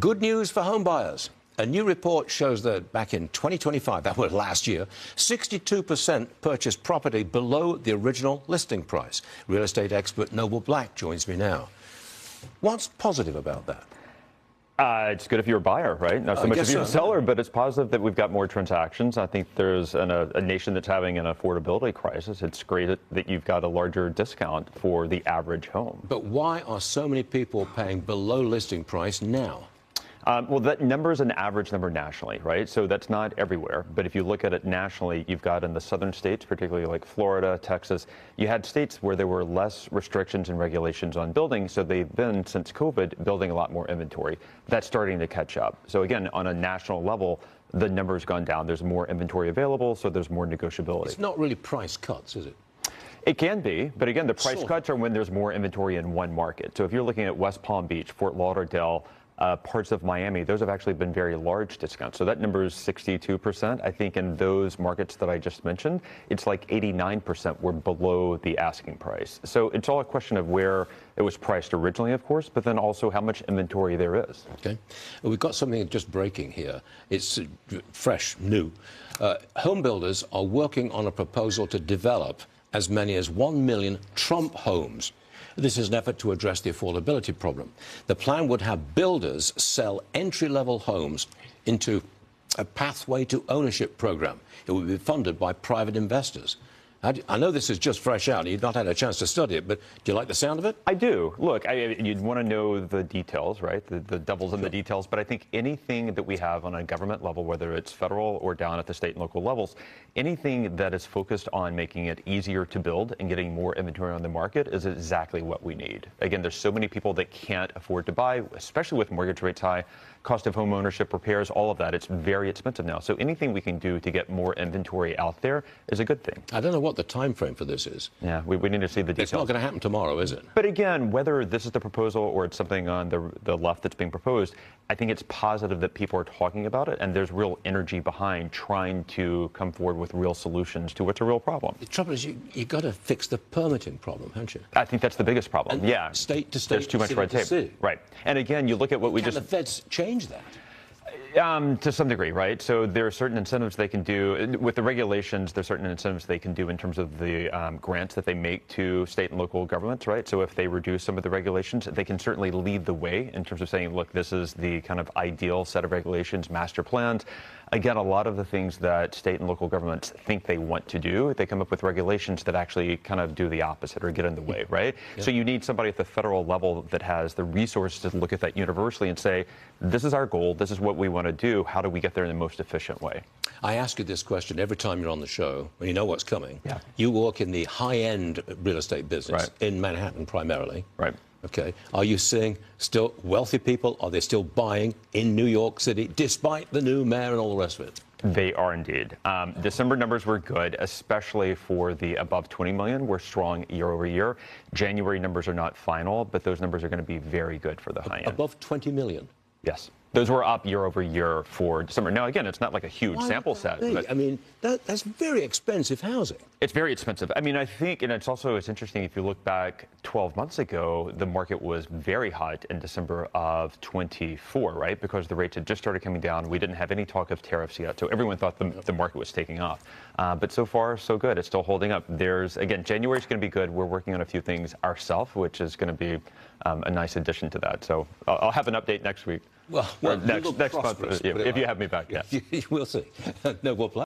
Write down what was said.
Good news for home buyers. A new report shows that back in 2025, that was last year, 62% purchased property below the original listing price. Real estate expert Noble Black joins me now. What's positive about that? It's good if you're a buyer, right? Not so much if you're a seller, but it's positive that we've got more transactions. I think there's a nation that's having an affordability crisis. It's great that you've got a larger discount for the average home. But why are so many people paying below listing price now? Well, that number is an average number nationally, right? So that's not everywhere. But if you look at it nationally, you've got in the southern states, particularly like Florida, Texas, you had states where there were less restrictions and regulations on building. So they've been, since COVID, building a lot more inventory. That's starting to catch up. So again, on a national level, the number's gone down. There's more inventory available, so there's more negotiability. It's not really price cuts, is it? It can be, but again, the price cuts are when there's more inventory in one market. So if you're looking at West Palm Beach, Fort Lauderdale, parts of Miami, those have actually been very large discounts. So that number is 62%. I think in those markets that I just mentioned, it's like 89% were below the asking price. So it's all a question of where it was priced originally, of course, but then also how much inventory there is. Okay. Well, we've got something just breaking here. It's fresh, new. Home builders are working on a proposal to develop as many as 1 million Trump homes. This is an effort to address the affordability problem. The plan would have builders sell entry-level homes into a pathway to ownership program. It would be funded by private investors. I know this is just fresh out. You've not had a chance to study it, but do you like the sound of it? I do. Look, you'd want to know the details, right? The devil's in the details. But I think anything that we have on a government level, whether it's federal or down at the state and local levels, anything that is focused on making it easier to build and getting more inventory on the market is exactly what we need. Again, there's so many people that can't afford to buy, especially with mortgage rates high, cost of home ownership, repairs, all of that. It's very expensive now. So anything we can do to get more inventory out there is a good thing. I don't know what the time frame for this is. Yeah, we need to see the details. It's not going to happen tomorrow, is it? But again, whether this is the proposal or it's something on the left that's being proposed, I think it's positive that people are talking about it and there's real energy behind trying to come forward with real solutions to what's a real problem. The trouble is you've got to fix the permitting problem, haven't you? I think that's the biggest problem. And yeah. State to state. There's too much red tape. Right. And again, you look at what we just... Can the feds change that? To some degree, right? So there are certain incentives they can do. With the regulations, there are certain incentives they can do in terms of the grants that they make to state and local governments, right? So if they reduce some of the regulations, they can certainly lead the way in terms of saying, look, this is the kind of ideal set of regulations, master plans. Again, a lot of the things that state and local governments think they want to do, they come up with regulations that actually kind of do the opposite or get in the way, right? Yeah. So you need somebody at the federal level that has the resources to look at that universally and say, this is our goal, this is what we want to do, how do we get there in the most efficient way? I ask you this question every time you're on the show, when you know what's coming. Yeah. You work in the high-end real estate business, right, in Manhattan primarily. Right. Okay. Are you seeing still wealthy people? Are they still buying in New York City, despite the new mayor and all the rest of it? They are indeed. December numbers were good, especially for the above 20 million. We're strong year over year. January numbers are not final, but those numbers are going to be very good for the high end. Above 20 million? Yes. Those were up year over year for December. Now, again, it's not like a huge sample set. But I mean, that's very expensive housing. It's very expensive. I mean, I think, and it's interesting, if you look back 12 months ago, the market was very hot in December of 24, right? Because the rates had just started coming down. We didn't have any talk of tariffs yet. So everyone thought the market was taking off. But so far, so good. It's still holding up. Again, January's going to be good. We're working on a few things ourselves, which is going to be a nice addition to that. So I'll have an update next week. Well, next month, if you have me back. Yeah. We'll see. Noble Black.